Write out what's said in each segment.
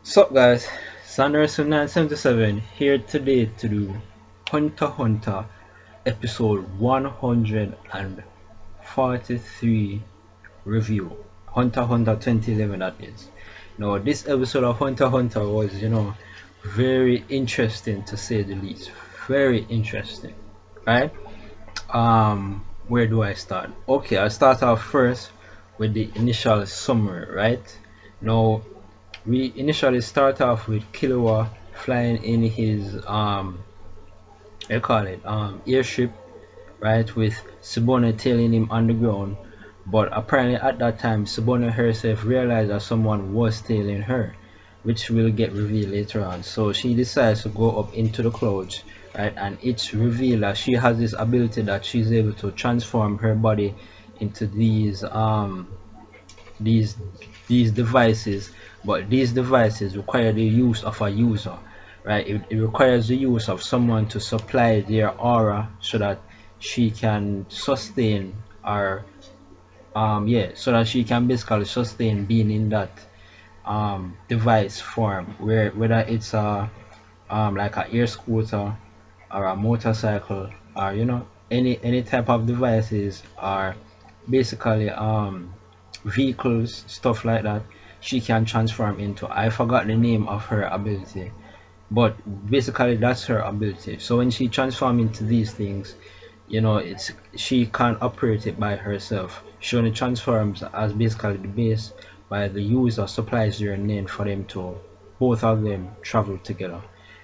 Sup guys, Sander977 here today to do Hunter x Hunter episode 143 review. Hunter x Hunter 2011 that is. Now this episode of Hunter x Hunter was, very interesting to say the least. Very interesting. Right? Where do I start? Okay, I'll start off first with the initial summary, right? Now we initially start off with Killua flying in his I call it airship, right, with Subone tailing him on the ground. But apparently at that time Subone herself realized that someone was tailing her, which will get revealed later on. So she decides to go up into the clouds, right, and it's revealed that she has this ability that she's able to transform her body into these these devices, but these devices require the use of a user, right? It requires the use of someone to supply their aura so that she can sustain or so that she can basically sustain being in that device form, where whether it's a like a air scooter or a motorcycle, or any type of devices, or basically vehicles, stuff like that, she can transform into. I forgot the name of her ability, but basically that's her ability. So when she transforms into these things, it's she can't operate it by herself. She only transforms as basically the base, by the user supplies their name for them to both of them travel together.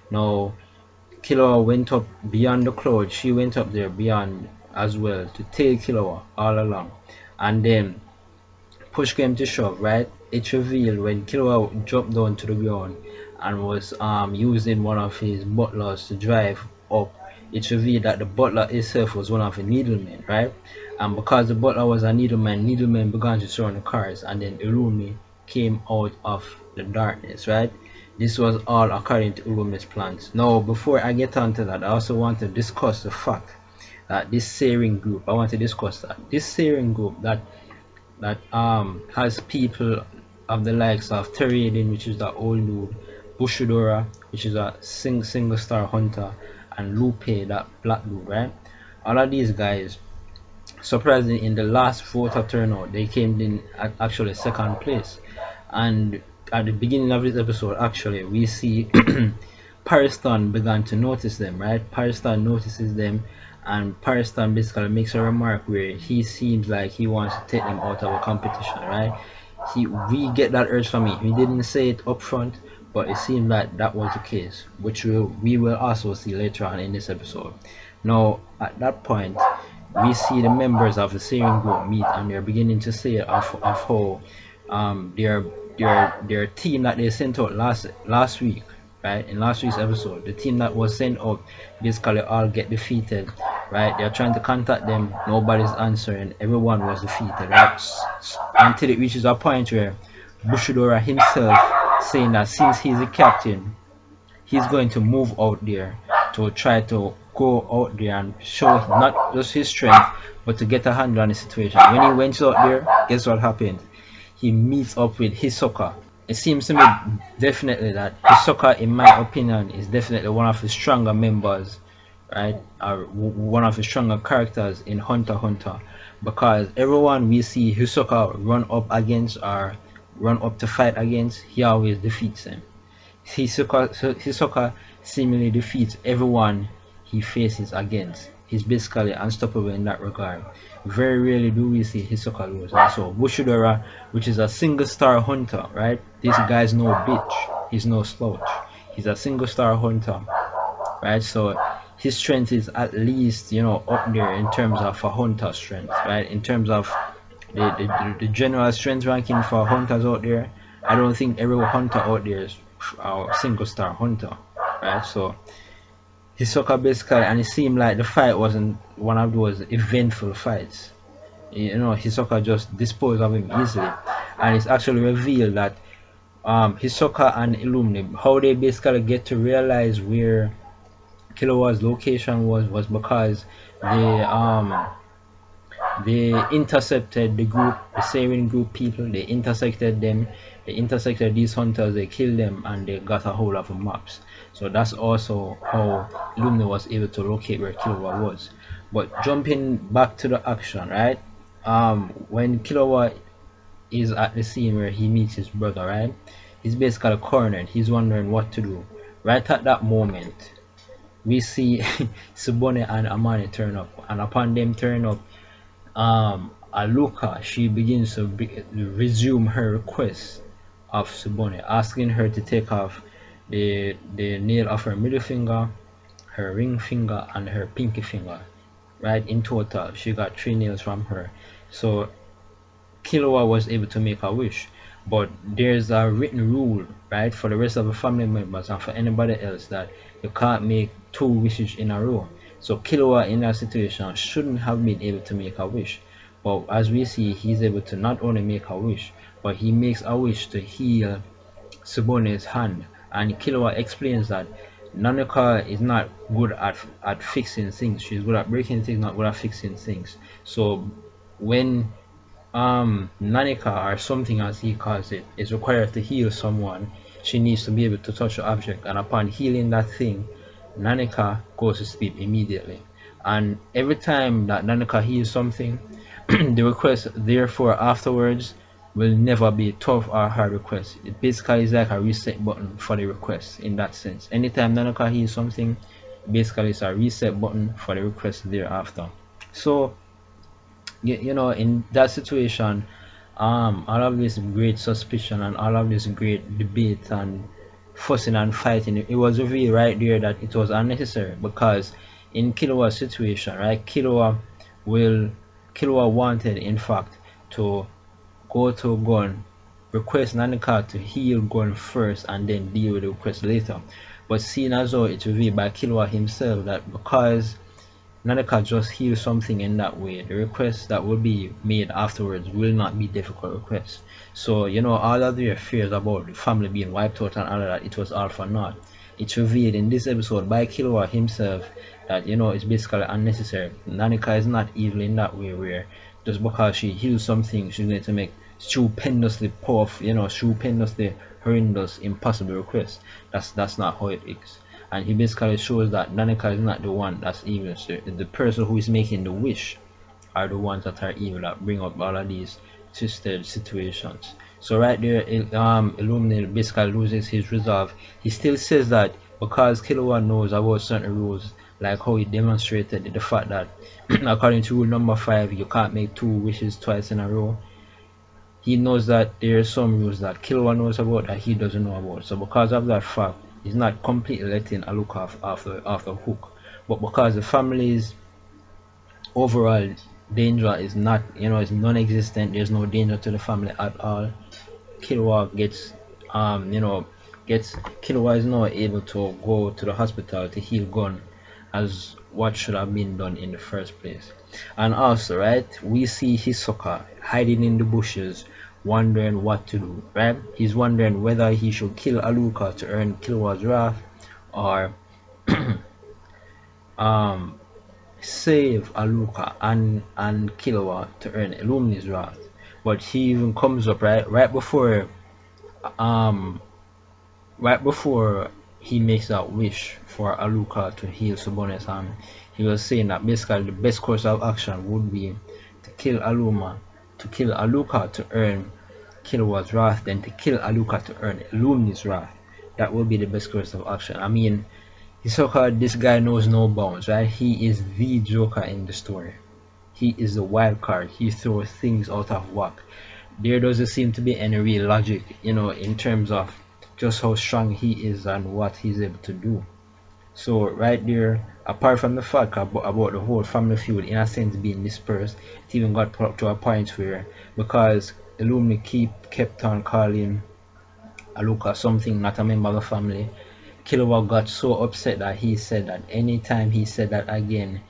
Now Killua went up beyond the cloud. She went up there beyond as well to tail Killua all along, and then push came to shove, right? It's revealed when Killua dropped down to the ground and was using one of his butlers to drive up. It's revealed that the butler itself was one of the needlemen, right? And because the butler was a needlemen began to surround the cars, and then Irumi came out of the darkness, right? This was all according to Urumi's plans. Now, before I get on to that, I also want to discuss the fact that this Searing group, I want to discuss that this Searing group that has people of the likes of Teradin, which is the old dude, Bushidora, which is a single star hunter, and Lupe, that black dude, right? All of these guys, surprisingly, in the last voter turnout, they came in at actually second place. And at the beginning of this episode, actually, we see Pariston began to notice them, right? Pariston notices them, and Pariston basically makes a remark where he seems like he wants to take them out of a competition, right? We get that urge from him. He didn't say it up front, but it seemed like that was the case, which we will also see later on in this episode. Now, at that point, we see the members of the Searing group meet, and they're beginning to say of how their team that they sent out last week, right, in last week's episode, the team that was sent out basically all get defeated, right? They're trying to contact them, nobody's answering, everyone was defeated, right? Until it reaches a point where Bushidora himself saying that since he's the captain, he's going to move out there to try to go out there and show not just his strength, but to get a handle on the situation. When he went out there, guess what happened? He meets up with Hisoka. It seems to me definitely that Hisoka, in my opinion, is definitely one of the stronger members, right? Or one of the stronger characters in Hunter x Hunter, because everyone we see Hisoka run up against or run up to fight against, he always defeats them. Hisoka seemingly defeats everyone he faces against. He's basically unstoppable in that regard. Very rarely do we see Hisoka lose. And so Bushidora, which is a single star hunter, right? This guy's no bitch. He's no slouch. He's a single star hunter, right? So his strength is at least, up there in terms of a hunter strength, right? In terms of the general strength ranking for hunters out there, I don't think every hunter out there is a single star hunter, right? So Hisoka basically, and it seemed like the fight wasn't one of those eventful fights. Hisoka just disposed of him easily, and it's actually revealed that Hisoka and Illumine, how they basically get to realize where Killua's location was because They intercepted the group, the Syrian group people. They intersected them. They intersected these hunters. They killed them, and they got a hold of the maps. So that's also how Lumni was able to locate where Killua was. But jumping back to the action, right? When Killua is at the scene where he meets his brother, right? He's basically cornered. He's wondering what to do. Right at that moment, we see Subone and Amani turn up, and upon them turn up, Aluka, she begins to resume her request of Subone, asking her to take off the nail of her middle finger, her ring finger, and her pinky finger. Right, in total, she got 3 nails from her. So Killua was able to make a wish, but there's a written rule, right, for the rest of the family members and for anybody else that you can't make 2 wishes in a row. So Killua in that situation shouldn't have been able to make a wish, but as we see, he's able to not only make a wish, but he makes a wish to heal Subone's hand. And Killua explains that Nanoka is not good at fixing things. She's good at breaking things, not good at fixing things. So when Nanika, or something as he calls it, is required to heal someone, she needs to be able to touch the object, and upon healing that thing, Nanika goes to sleep immediately. And every time that Nanika heals something, the request therefore afterwards will never be tough or hard request. It basically is like a reset button for the request in that sense. Anytime Nanika heals something, basically it's a reset button for the request thereafter. So you know, in that situation, all of this great suspicion and all of this great debate and fussing and fighting, it was revealed right there that it was unnecessary, because in Killua's situation, right, Killua wanted, in fact, to go to Gon, request Nanika to heal Gon first and then deal with the request later. But seeing as though it's revealed by Killua himself that because Nanika just heal something in that way, the requests that will be made afterwards will not be difficult requests. So, you know, all of their fears about the family being wiped out and all of that, it was all for naught. It's revealed in this episode by Killua himself that, you know, it's basically unnecessary. Nanika is not evil in that way, where just because she heals something, she's going to make stupendously powerful, you know, stupendously horrendous, impossible requests. That's not how it is. And he basically shows that Nanika is not the one that's evil. So the person who is making the wish are the ones that are evil, that bring up all of these twisted situations. So right there, Illuminate basically loses his resolve. He still says that because Killua knows about certain rules, like how he demonstrated the fact that according to rule number 5, you can't make 2 wishes twice in a row. He knows that there are some rules that Killua knows about that he doesn't know about. So because of that fact, he's not completely letting a look off the hook. But because the family's overall danger is not, you know, is non-existent, there's no danger to the family at all, Killua gets Killua is now able to go to the hospital to heal Gon, as what should have been done in the first place. And also, right, we see Hisoka hiding in the bushes, wondering what to do, right? He's wondering whether he should kill Aluka to earn Killua's wrath, or save Aluka and Killua to earn Illumi's wrath. But he even comes up right before he makes that wish for Aluka to heal Subone's hand. He was saying that basically the best course of action would be to kill Aluka to earn Killua's wrath, then to kill Aluka to earn Illumi's wrath. That will be the best course of action. I mean, Hisoka, this guy knows no bounds, right? He is the Joker in the story. He is the wild card. He throws things out of whack. There doesn't seem to be any real logic, you know, in terms of just how strong he is and what he's able to do. So right there, apart from the fact about the whole family feud in a sense being dispersed, it even got up to a point where, because Illumi kept on calling Aluka something not a member of the family, Killua got so upset that he said that anytime he said that again,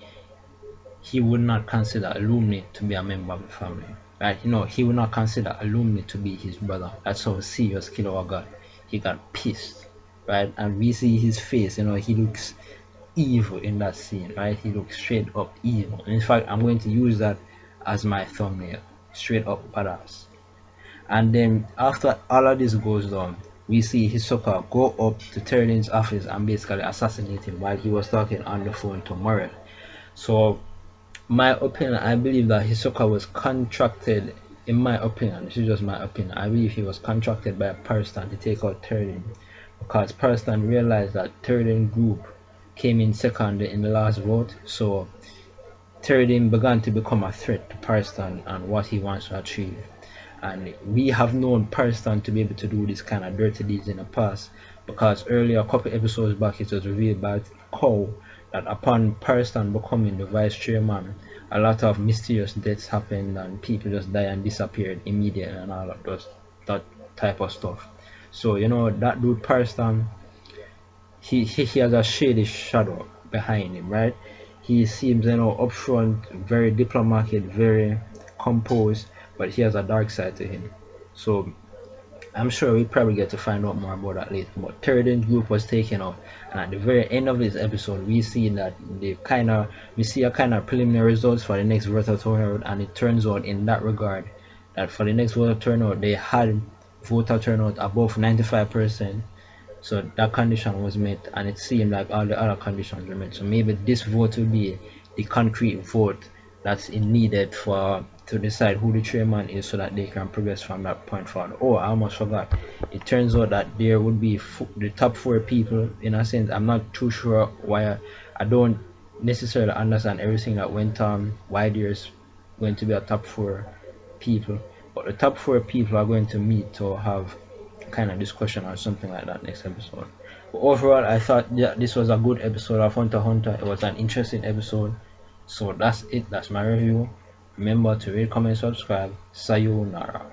he would not consider Illumi to be a member of the family. Right? You know, he would not consider Illumi to be his brother. That's how serious Killua got. He got pissed, right? And we see his face, you know, he looks evil in that scene, right? He looks straight up evil. In fact, I'm going to use that as my thumbnail. Straight up badass. And then after all of this goes down, we see Hisoka go up to Turlin's office and basically assassinate him while he was talking on the phone to Morel. So my opinion, I believe that Hisoka was contracted, in my opinion, this is just my opinion, I believe he was contracted by Parstan to take out Turlin, because Parstan realized that Turlin group came in second in the last vote, so Turlin began to become a threat to Parstan and what he wants to achieve. And we have known Parstan to be able to do this kind of dirty deeds in the past, because earlier, a couple episodes back, it was revealed by Cow that upon Parstan becoming the vice chairman, a lot of mysterious deaths happened and people just died and disappeared immediately and all of those, that type of stuff. So you know that dude Parstan, he has a shady shadow behind him, right? He seems, you know, upfront, very diplomatic, very composed, but he has a dark side to him. So I'm sure we probably get to find out more about that later. But Turden's group was taken out, and at the very end of this episode, we see that we see a kind of preliminary results for the next voter turnout, and it turns out in that regard that for the next voter turnout they had voter turnout above 95%. So that condition was met, and it seemed like all the other conditions were met. So maybe this vote will be the concrete vote that's needed for to decide who the chairman is, so that they can progress from that point forward. Oh, I almost forgot. It turns out that there would be the top 4 people. In a sense, I'm not too sure why. I don't necessarily understand everything that went on, why there's going to be a top 4 people, but the top 4 people are going to meet to have kind of discussion or something like that next episode. But overall, I thought this was a good episode of Hunter x Hunter. It was an interesting episode. So that's it. That's my review. Remember to rate, comment, subscribe. Sayonara.